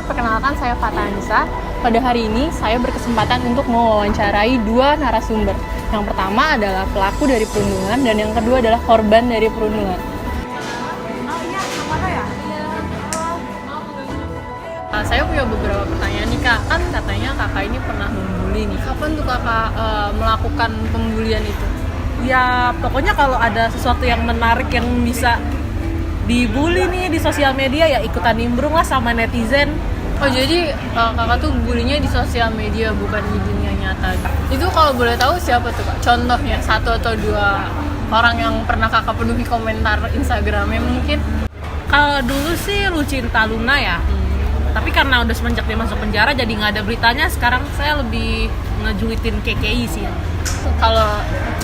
perkenalkan saya Fata Anissa. Pada hari ini saya berkesempatan untuk mewawancarai dua narasumber. Yang pertama adalah pelaku dari perundungan dan yang kedua adalah korban dari perundungan. Saya punya beberapa pertanyaan nih Kak. Kan katanya kakak ini pernah membuli nih. Kapan tuh kakak melakukan pembulian itu? Ya pokoknya kalau ada sesuatu yang menarik yang bisa dibully nih di sosial media ya ikutan nimbrung lah sama netizen. Oh jadi kakak tuh bulinya di sosial media bukan di dunia nyata. Itu kalau boleh tahu siapa tuh Kak? Contohnya satu atau dua orang yang pernah kakak penuhi komentar Instagramnya mungkin? Kalau dulu sih Lucinta Luna ya. Tapi karena udah semenjak dia masuk penjara jadi nggak ada beritanya. Sekarang saya lebih ngejulitin KKI sih ya. Kalau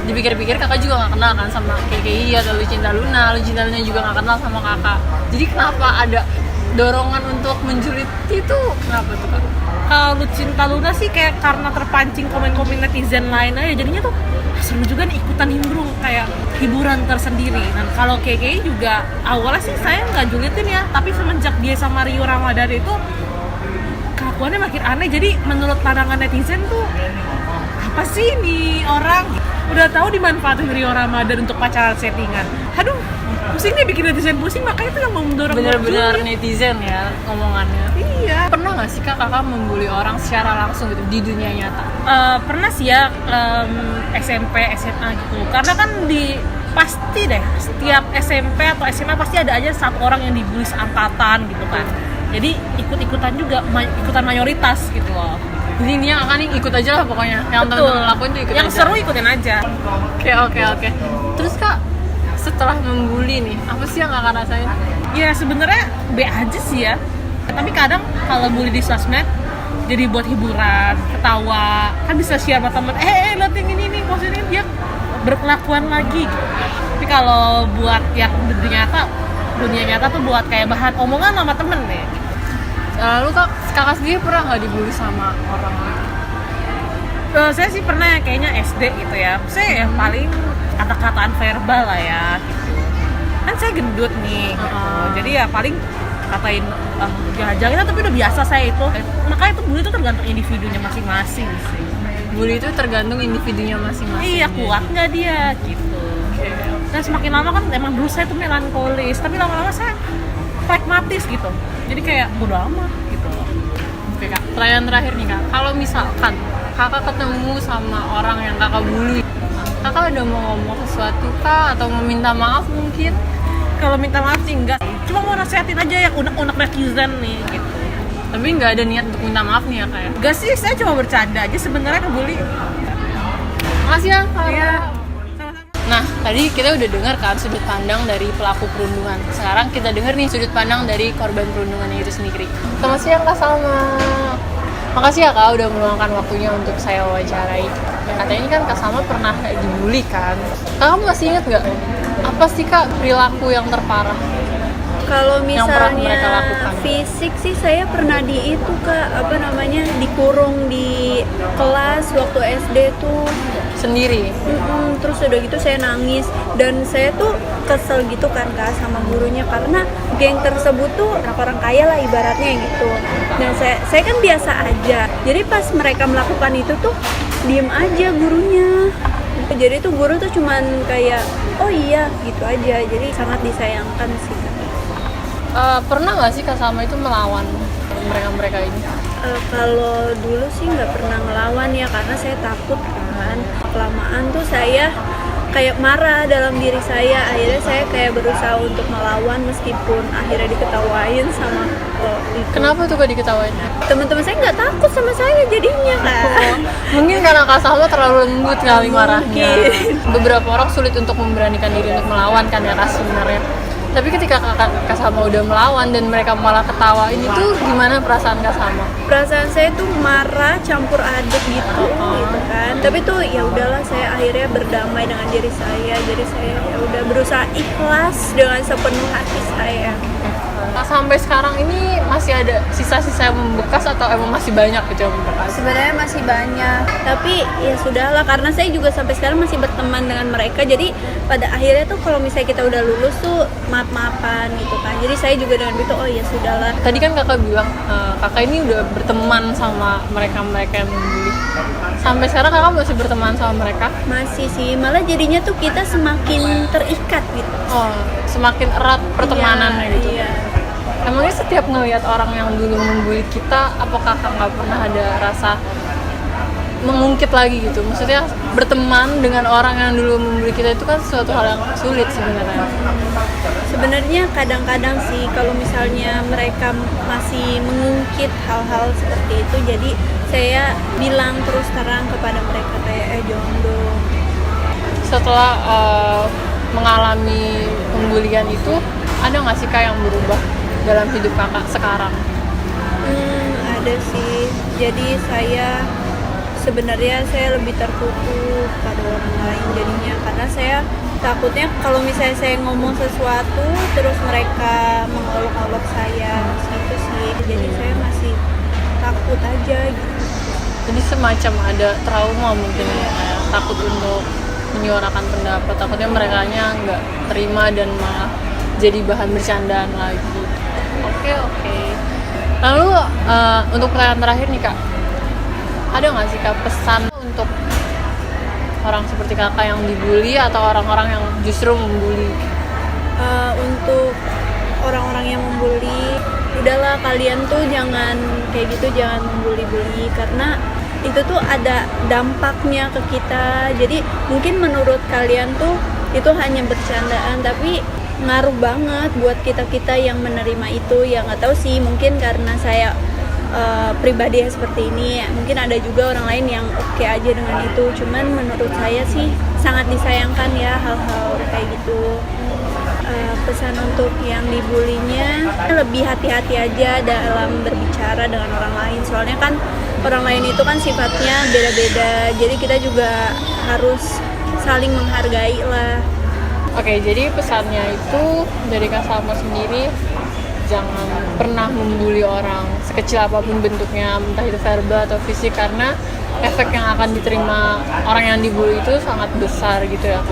dipikir-pikir kakak juga nggak kenal kan sama KKI atau Lucinta Luna juga nggak kenal sama kakak. Jadi kenapa ada dorongan untuk menjulit itu? Kenapa tuh Kak? Kalau Lucinta Luna sih kayak karena terpancing komen-komen netizen lain aja jadinya tuh seru juga nih ikutan nimbrung kayak hiburan tersendiri. Nah kalau KKI juga awalnya sih saya nggak julitin ya, tapi semenjak dia sama Rio Ramadan itu kelakuannya makin aneh. Jadi menurut pandangan netizen tuh apa sih nih orang udah tahu dimanfaatin Rio Ramadan untuk pacaran settingan. Aduh, pusing nih bikin netizen pusing, makanya itu yang mendorong bener-bener netizen ya ngomongannya. Iya. Pernah nggak sih kakak membuli orang secara langsung gitu di dunia nyata? Pernah sih ya SMP, SMA gitu. Karena kan pasti deh setiap SMP atau SMA pasti ada aja satu orang yang dibully seangkatan gitu kan. Jadi ikut-ikutan juga, ikutan mayoritas gitu loh. Jadi intinya kakak nih ikut aja lah pokoknya. Yang temen-temen lakuin tuh ikut yang aja. Seru ikutin aja. Oke. Terus Kak, setelah membuli nih, apa sih yang kakak rasain? Ya sebenarnya B aja sih ya. Tapi kadang kalau bully di sosmed jadi buat hiburan, ketawa, kan bisa share sama temen. Lihat yang ini nih, maksudnya dia berkelakuan lagi. Tapi kalau buat yang dunia nyata tuh buat kayak bahan omongan sama temen nih. Lalu kakak sendiri pernah nggak dibully sama orang lain? Saya sih pernah ya, kayaknya SD gitu ya. Saya ya paling kata-kataan verbal lah ya gitu. Kan saya gendut nih gitu. Jadi ya paling katain jalan-jalan tapi udah biasa saya itu. Makanya itu bully itu tergantung individunya masing-masing sih. Bully itu tergantung individunya masing-masing. Iya, kuat nggak dia gitu. Dan semakin lama kan emang dulu saya tuh melankolis, tapi lama-lama saya pragmatis gitu. Jadi kayak bodo amat gitu. Oke Kak, pertanyaan terakhir nih Kak. Kalau misalkan kakak ketemu sama orang yang kakak bully, kakak udah mau ngomong sesuatu kah atau mau minta maaf mungkin? Kalau minta maaf sih enggak, cuma mau nasihatin aja yang unek-unek netizen nih gitu. Tapi nggak ada niat untuk minta maaf nih ya Kak ya? Enggak sih, saya cuma bercanda aja sebenarnya ngebully. Makasih ya Kak. Iya. Nah, tadi kita udah dengar kan sudut pandang dari pelaku perundungan. Sekarang kita dengar nih sudut pandang dari korban perundungannya itu sendiri. Selamat siang Kak Salma. Makasih ya Kak udah meluangkan waktunya untuk saya wawancarai. Katanya ini kan Kak Salma pernah dibully kan. Kamu masih ingat nggak? Apa sih Kak perilaku yang terparah? Kalau Yang pernah mereka misalnya lakukan? fisik sih saya pernah dikurung di kelas waktu SD tuh. Sendiri? Terus udah gitu saya nangis dan saya tuh kesel gitu kan Kak sama gurunya karena geng tersebut tuh orang kaya lah ibaratnya gitu. Dan saya kan biasa aja. Jadi pas mereka melakukan itu tuh diem aja gurunya. Jadi tuh guru tuh cuman kayak oh iya gitu aja. Jadi sangat disayangkan sih Kak. Pernah nggak sih Kak Salma itu melawan mereka ini? Kalau dulu sih nggak pernah ngelawan ya karena saya takut kan. Kelamaan tuh saya kayak marah dalam diri saya. Akhirnya saya kayak berusaha untuk melawan meskipun akhirnya diketawain sama itu. Kenapa tuh Kak diketawain? Teman-teman saya nggak takut sama saya jadinya Kak. Mungkin karena Kak Salma terlalu lembut kali marahnya. Mungkin. Beberapa orang sulit untuk memberanikan diri untuk melawan kan ya Kak sebenarnya. Tapi ketika Kak Salma udah melawan dan mereka malah ketawain, itu gimana perasaan Kak Salma? Perasaan saya tuh marah campur aduk gitu kan. Tapi tuh ya udahlah saya akhirnya berdamai dengan diri saya. Jadi saya ya udah berusaha ikhlas dengan sepenuh hati saya. Sampai sekarang ini masih ada sisa-sisa yang membekas atau emang masih banyak gitu yang membekas? Sebenarnya masih banyak, tapi ya sudahlah karena saya juga sampai sekarang masih berteman dengan mereka. Jadi pada akhirnya tuh kalau misalnya kita udah lulus tuh maaf-maafan gitu kan. Jadi saya juga dengan itu oh ya sudahlah. Tadi kan kakak bilang kakak ini udah berteman sama mereka yang membuli. Sampai sekarang kakak masih berteman sama mereka? Masih sih, malah jadinya tuh kita semakin terikat gitu. Oh, semakin erat pertemanannya Iya, gitu. Iya. Emangnya setiap ngelihat orang yang dulu membuli kita, apakah kakak nggak pernah ada rasa mengungkit lagi gitu? Maksudnya berteman dengan orang yang dulu membuli kita itu kan suatu hal yang sulit sebenarnya. Sebenarnya kadang-kadang sih kalau misalnya mereka masih mengungkit hal-hal seperti itu, jadi saya bilang terus terang kepada mereka kayak jomblo. Setelah mengalami pembulian itu, ada nggak sih kak yang berubah dalam hidup kakak sekarang? Ada sih. Jadi sebenarnya saya lebih tertutup pada orang lain jadinya, karena saya takutnya kalau misalnya saya ngomong sesuatu terus mereka mengolok-olok saya gitu sih. Jadi saya masih takut aja gitu. Jadi semacam ada trauma mungkin ya, kayak takut untuk menyuarakan pendapat, takutnya mereka nggak terima dan malah jadi bahan bercandaan lagi. Oke. Lalu untuk pertanyaan terakhir nih kak, ada nggak sih kak pesan untuk orang seperti kakak yang dibully atau orang-orang yang justru membuli? Untuk orang-orang yang membuli, udahlah kalian tuh jangan kayak gitu, jangan membuli-buli karena itu tuh ada dampaknya ke kita. Jadi mungkin menurut kalian tuh itu hanya bercandaan, tapi ngaruh banget buat kita yang menerima itu. Ya nggak tahu sih, mungkin karena saya pribadi seperti ini, mungkin ada juga orang lain yang oke aja dengan itu. Cuman menurut saya sih sangat disayangkan ya hal-hal kayak gitu. Pesan untuk yang dibulinya lebih hati-hati aja dalam berbicara dengan orang lain, soalnya kan orang lain itu kan sifatnya beda-beda, jadi kita juga harus saling menghargai lah. Oke, jadi pesannya itu dari Kak Salma sendiri, jangan pernah membuli orang sekecil apapun bentuknya, entah itu verbal atau fisik, karena efek yang akan diterima orang yang dibully itu sangat besar gitu ya.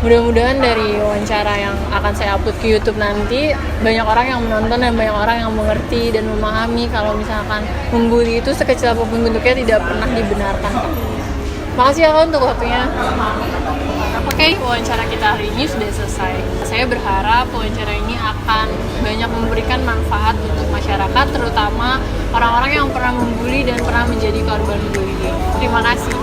Mudah-mudahan dari wawancara yang akan saya upload ke YouTube nanti banyak orang yang menonton dan banyak orang yang mengerti dan memahami kalau misalkan membuli itu sekecil apapun bentuknya tidak pernah dibenarkan. Makasih ya Kak untuk waktunya. Oke, wawancara kita hari ini sudah selesai. Saya berharap wawancara ini akan banyak memberikan manfaat untuk masyarakat, terutama orang-orang yang pernah membuli dan pernah menjadi korban bullying. Terima kasih.